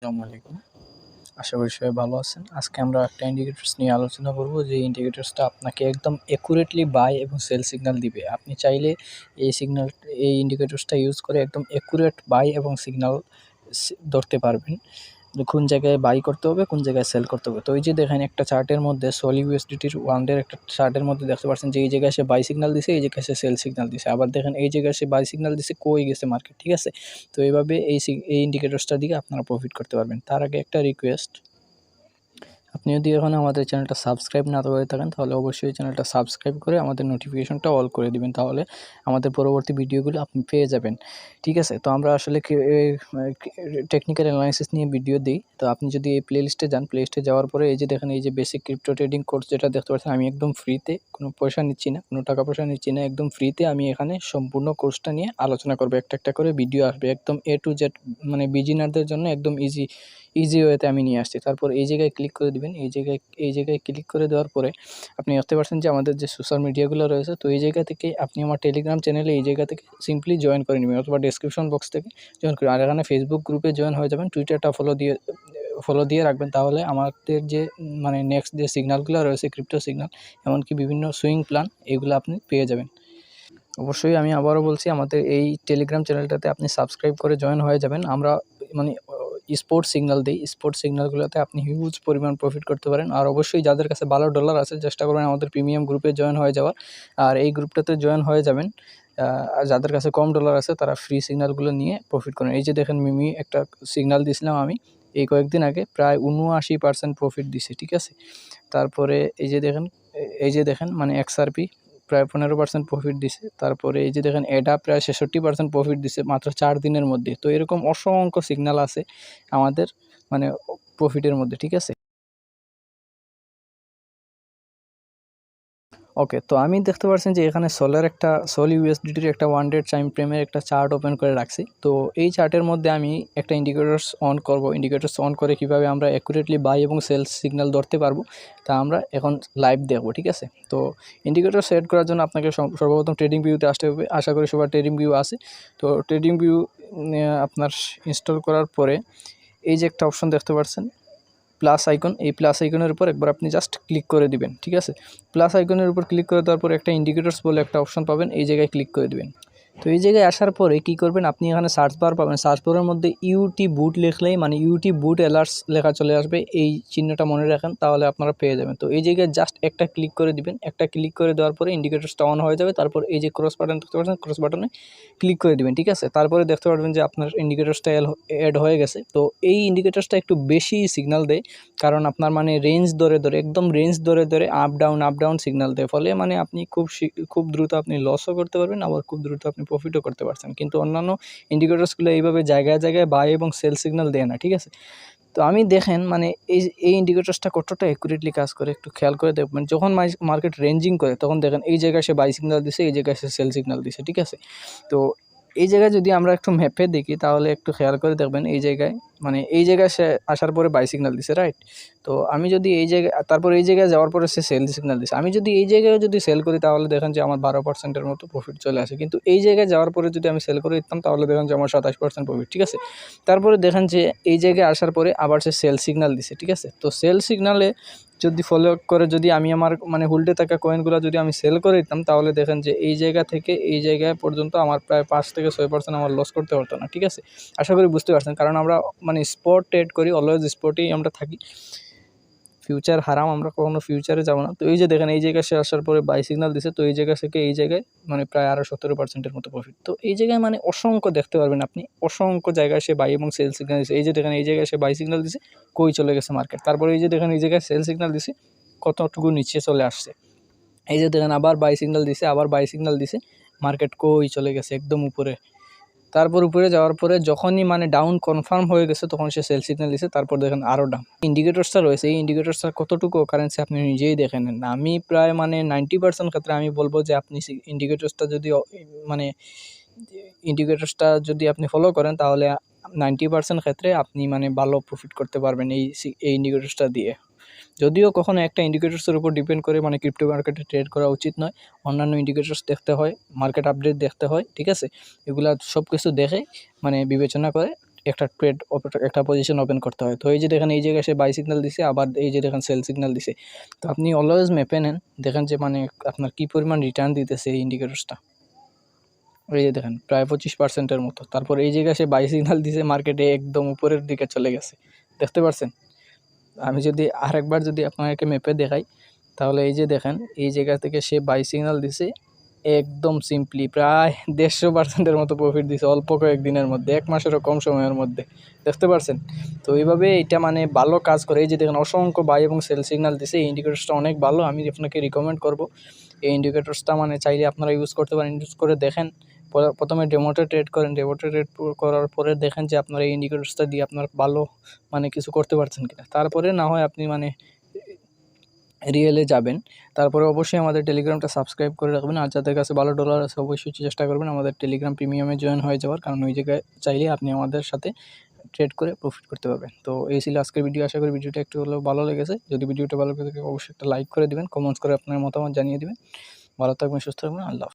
আসসালামু আলাইকুম। আশা করি সবাই ভালো আছেন। আজকে আমরা একটা ইন্ডিকেটরস নিয়ে আলোচনা করব, যে ইন্ডিকেটরসটা আপনাকে একদম অ্যাকুরেটলি বাই এবং সেল সিগন্যাল দিবে। আপনি চাইলে এই ইন্ডিকেটরসটা ইউজ করে একদম অ্যাকুরেট বাই এবং সিগন্যাল ধরতে পারবেন। কোন জায়গায় বাই করতে হবে, কোন জায়গায় সেল করতে হবে। তো এই যে দেখেন, একটা চার্টের মধ্যে সোল ইউএসডিটির ওয়ানডের একটা চার্টের মধ্যে দেখতে পাচ্ছেন যে এই জায়গায় সে বাই সিগন্যাল দিছে, এই জায়গায় সে সেল সিগন্যাল দিছে। আবার দেখেন এই জায়গায় সে বাই সিগন্যাল দিছে, কই গেছে মার্কেট, ঠিক আছে। তো এইভাবে এই ইন্ডিকেটরসটা দিয়ে আপনারা প্রফিট করতে পারবেন। তার আগে একটা রিকোয়েস্ট, আপনি যদি এখন আমাদের চ্যানেলটা সাবস্ক্রাইব না করে থাকেন, তাহলে অবশ্যই চ্যানেলটা সাবস্ক্রাইব করে আমাদের নোটিফিকেশনটা অল করে দিবেন, তাহলে আমাদের পরবর্তী ভিডিওগুলো আপনি পেয়ে যাবেন, ঠিক আছে। তো আমরা আসলে টেকনিক্যাল অ্যানালাইসিস নিয়ে ভিডিও দিই। তো আপনি যদি এই প্লেলিস্টে যান, প্লেলিস্টে যাওয়ার পরে এই যে দেখেন, এই যে বেসিক ক্রিপ্টো ট্রেডিং কোর্স যেটা দেখতে পাচ্ছেন, আমি একদম ফ্রিতে, কোনো পয়সা নিচ্ছি না, কোনো টাকা পয়সা নিচ্ছি না, একদম ফ্রিতে আমি এখানে সম্পূর্ণ কোর্সটা নিয়ে আলোচনা করবো। একটা একটা করে ভিডিও আসবে, একদম A to Z, মানে বিগিনারদের জন্য একদম ইজি ওয়েতে আমি নিয়ে আসছি। তারপর এই জায়গায় ক্লিক করে দিবেন। এই জায়গায় ক্লিক করে দেওয়ার পরে আপনি দেখতে পাচ্ছেন যে আমাদের যে সোশ্যাল মিডিয়াগুলো রয়েছে, তো এই জায়গা থেকে আপনি আমার টেলিগ্রাম চ্যানেলে এই জায়গা থেকে সিম্পলি জয়েন করে নেবেন, অথবা ডেসক্রিপশন বক্স থেকে জয়েন করে, আর এখানে ফেসবুক গ্রুপে জয়েন হয়ে যাবেন। টুইটারটা ফলো দিয়ে রাখবেন, তাহলে আমাদের যে মানে নেক্সট যে সিগন্যালগুলো রয়েছে, ক্রিপ্টো সিগন্যাল, এমনকি বিভিন্ন সুইং প্ল্যান, এগুলো আপনি পেয়ে যাবেন। অবশ্যই আমি আবারও বলছি, আমাদের এই টেলিগ্রাম চ্যানেলটাতে আপনি সাবস্ক্রাইব করে জয়েন হয়ে যাবেন। আমরা মানে স্পোর্টস সিগন্যাল দিই, স্পোর্টস সিগন্যালগুলোতে আপনি হিউজ পরিমাণ প্রফিট করতে পারেন। আর অবশ্যই যাদের কাছে ভালো ডলার আছে, চেষ্টা করবেন আমাদের প্রিমিয়াম গ্রুপে জয়েন হয়ে যাওয়ার। আর এই গ্রুপটাতে জয়েন হয়ে যাবেন। আর যাদের কাছে কম ডলার আছে, তারা ফ্রি সিগন্যালগুলো নিয়ে প্রফিট করেন। এই যে দেখেন, মিমি একটা সিগন্যাল দিয়েছিলাম আমি এই কয়েকদিন আগে, প্রায় 79% প্রফিট দিছে, ঠিক আছে। তারপরে এই যে দেখেন মানে XRP প্রায় 15% প্রফিট দিছে। তারপরে এই যে দেখেন, এটা প্রায় 66% প্রফিট দিছে মাত্র 4 দিনের মধ্যে। তো এরকম অসংখ্য সিগন্যাল আছে আমাদের মানে প্রফিটের মধ্যে, ঠিক আছে। ওকে, তো আমি দেখতে পাচ্ছেন যে এখানে সোল ইউএসডিটির একটা 100 টাইম ফ্রেমের একটা চার্ট ওপেন করে রাখছি। তো এই চার্টের মধ্যে আমি একটা ইন্ডিকেটরস অন করব। ইন্ডিকেটরস অন করে কিভাবে আমরা অ্যাকুরেটলি বাই এবং সেল সিগন্যাল ধরতে পারবো, তা আমরা এখন লাইভ দেখবো, ঠিক আছে। তো ইন্ডিকেটর সেট করার জন্য আপনাকে সর্বপ্রথম ট্রেডিং ভিউতে আসতে হবে। আশা করি সবার ট্রেডিং ভিউ আছে। তো ট্রেডিং ভিউ আপনার ইনস্টল করার পরে এই যে একটা অপশন দেখতে পাচ্ছেন, প্লাস আইকন, এই প্লাস আইকনের উপর একবার আপনি জাস্ট ক্লিক করে দিবেন, ঠিক আছে। প্লাস আইকনের উপর ক্লিক করে দেওয়ার পর একটা ইন্ডিকেটরস বলে একটা অপশন পাবেন, এই জায়গায় ক্লিক করে দিবেন। তো এই জায়গায় আসার পরে কী করবেন, আপনি এখানে সার্চ বার পাবেন। সার্চ বারের মধ্যে ইউটি বুট লিখলেই, মানে ইউটি বুট অ্যালার্টস লেখা চলে আসবে। এই চিহ্নটা মনে রাখেন, তাহলে আপনারা পেয়ে যাবেন। তো এই জায়গায় জাস্ট একটা ক্লিক করে দিবেন। একটা ক্লিক করে দেওয়ার পরে ইন্ডিকেটরসটা অন হয়ে যাবে। তারপর এই যে ক্রস বাটন দেখতে পাচ্ছেন, ক্রস বাটনে ক্লিক করে দিবেন, ঠিক আছে। তারপরে দেখতে পারবেন যে আপনার ইন্ডিকেটরসটা অ্যাড হয়ে গেছে। তো এই ইন্ডিকেটরসটা একটু বেশি সিগন্যাল দেয়, কারণ আপনার মানে রেঞ্জ ধরে একদম রেঞ্জ ধরে আপ ডাউন সিগন্যাল দেয়। ফলে মানে আপনি খুব দ্রুত আপনি লসও করতে পারবেন, আবার খুব দ্রুত আপনি প্রফিটও করতে পারছেন। কিন্তু অন্যান্য ইন্ডিকেটরসগুলো এইভাবে জায়গায় বাই এবং সেল সিগন্যাল দেয় না, ঠিক আছে। তো আমি দেখেন মানে এই ইন্ডিকেটরসটা কতটা অ্যাকুরেটলি কাজ করে একটু খেয়াল করে দেখবেন। যখন মার্কেট রেঞ্জিং করে, তখন দেখেন এই জায়গায় সে বাই সিগন্যাল দিছে, এই জায়গায় সে সেল সিগন্যাল দিছে, ঠিক আছে। তো এই জায়গায় যদি আমরা একটু ম্যাপে দেখি, তাহলে একটু খেয়াল করে দেখবেন, এই জায়গায় সে আসার পরে বাই সিগন্যাল দিছে, রাইট। তো আমি যদি তারপর এই জায়গায় যাওয়ার পরে সে সেল সিগন্যাল দিছে, আমি যদি এই জায়গায় যদি সেল করি, তাহলে দেখেন যে আমার 12%-এর মতো প্রফিট চলে আসে। কিন্তু এই জায়গায় যাওয়ার পরে যদি আমি সেল করে দিতাম, তাহলে দেখেন যে আমার 27% প্রফিট, ঠিক আছে। তারপরে দেখেন যে এই জায়গায় আসার পরে আবার সে সেল সিগন্যাল দিছে, ঠিক আছে। তো সেল সিগন্যালে যদি ফলো করে যদি আমি আমার মানে হোল্ডে থাকা কয়েনগুলো যদি আমি সেল করে দিতাম, তাহলে দেখেন যে এই জায়গা থেকে এই জায়গায় পর্যন্ত আমার প্রায় 5-6% আমার লস করতে হতো না, ঠিক আছে। আশা করি বুঝতে পারছেন, কারণ আমরা মানে স্পট ট্রেড করি, অলওয়েজ স্পটেই আমরা থাকি। ফিউচার হারাম, আমরা কখনো ফিউচারে যাবো না। তো এই যে দেখেন, এই জায়গায় সে আসার পরে বাই সিগন্যাল দিছে, তো এই জায়গা থেকে এই জায়গায় মানে প্রায় আরও 17%-এর মতো প্রফিট। তো এই জায়গায় মানে অসংখ্য দেখতে পারবেন আপনি, অসংখ্য জায়গায় সে বাই এবং সেল সিগন্যাল দিছে। এই যে দেখেন, এই জায়গায় সে বাই সিগন্যাল দিছে, কই চলে গেছে মার্কেট। তারপরে এই যে দেখেন, এই জায়গায় সেল সিগন্যাল দিছে, কতটুকু নিচে চলে আসছে। এই যে দেখেন, আবার বাই সিগন্যাল দিছে, মার্কেট কই চলে গেছে, একদম উপরে। তারপর উপরে যাওয়ার পরে যখনই মানে ডাউন কনফার্ম হয়ে গেছে, তখন সে সেল সিগন্যাল দিছে। তারপর দেখেন আরও ডাউন। ইন্ডিকেটরসটা রয়েছে, এই ইন্ডিকেটরসটা কতটুকু কারেন্সি আপনি নিজেই দেখে নেন। আমি প্রায় মানে 90% ক্ষেত্রে আমি বলবো যে আপনি ইন্ডিকেটরসটা যদি মানে ইন্ডিকেটরসটা যদি আপনি ফলো করেন, তাহলে 90% ক্ষেত্রে আপনি মানে ভালো প্রফিট করতে পারবেন এই ইন্ডিকেটরসটা দিয়ে। যদিও কখনো একটা ইন্ডিকেটরসের উপর ডিপেন্ড করে মানে ক্রিপ্টো মার্কেটে ট্রেড করা উচিত নয়। অন্যান্য ইন্ডিকেটরস দেখতে হয়, মার্কেট আপডেট দেখতে হয়, ঠিক আছে। এগুলা সব কিছু দেখে মানে বিবেচনা করে একটা একটা পজিশন ওপেন করতে হয়। তো এই যে দেখেন এই জায়গায় সে বাই সিগন্যাল দিছে, আবার এই যে দেখেন সেল সিগন্যাল দিছে। তো আপনি অলওয়েজ মেপে নেন, দেখেন যে মানে আপনার কী পরিমাণ রিটার্ন দিতেছে এই ইন্ডিকেটরসটা। এই যে দেখেন প্রায় 25% মতো। তারপর এই জায়গায় সে বাই সিগন্যাল দিছে, মার্কেটে একদম উপরের দিকে চলে গেছে, দেখতে পারছেন? আমি যদি আরেকবার যদি আপনাকে মেপে দেখাই, তাহলে এই যে দেখেন এই জায়গা থেকে সে বাই সিগন্যাল দিছে, একদম সিম্পলি প্রায় 150% মতো প্রফিট দিছে অল্প কয়েকদিনের মধ্যে, 1 মাসেরও কম সময়ের মধ্যে, দেখতে পারছেন? তো এইভাবে এটা মানে ভালো কাজ করে। এই যে দেখেন অসংখ্য বাই এবং সেল সিগন্যাল দিছে, এই ইন্ডিকেটরসটা অনেক ভালো, আমি আপনাকে রিকমেন্ড করব। এই ইন্ডিকেটরসটা মানে চাইলে আপনারা ইউজ করতে পারেন, ইউজ করে দেখেন। প্রথমে ডেমোতে ট্রেড করেন, ডেমোতে ট্রেড করার পরে দেখেন যে আপনার এই ইন্ডিকেটরসটা দিয়ে আপনার ভালো মানে কিছু করতে পারছেন কিনা। তারপরে না হয় আপনি মানে রিয়েলে যাবেন। তারপরে অবশ্যই আমাদের টেলিগ্রামটা সাবস্ক্রাইব করে রাখবেন, আর যাদের কাছে ভালো ডলার আছে অবশ্যই চেষ্টা করবেন আমাদের টেলিগ্রাম প্রিমিয়ামে জয়েন হয়ে যাওয়ার, কারণ ওই জায়গায় চাইলে আপনি আমাদের সাথে ট্রেড করে প্রফিট করতে পারবেন। তো এই ছিল আজকের ভিডিও, আশা করি ভিডিওটা একটু হলেও ভালো লেগেছে। যদি ভিডিওটা ভালো লেগে থাকে অবশ্যই একটা লাইক করে দিবেন, কমেন্টস করে আপনার মতামত জানিয়ে দিবেন। ভালো থাকবেন, সুস্থ থাকবেন, আল্লাহ হাফেজ।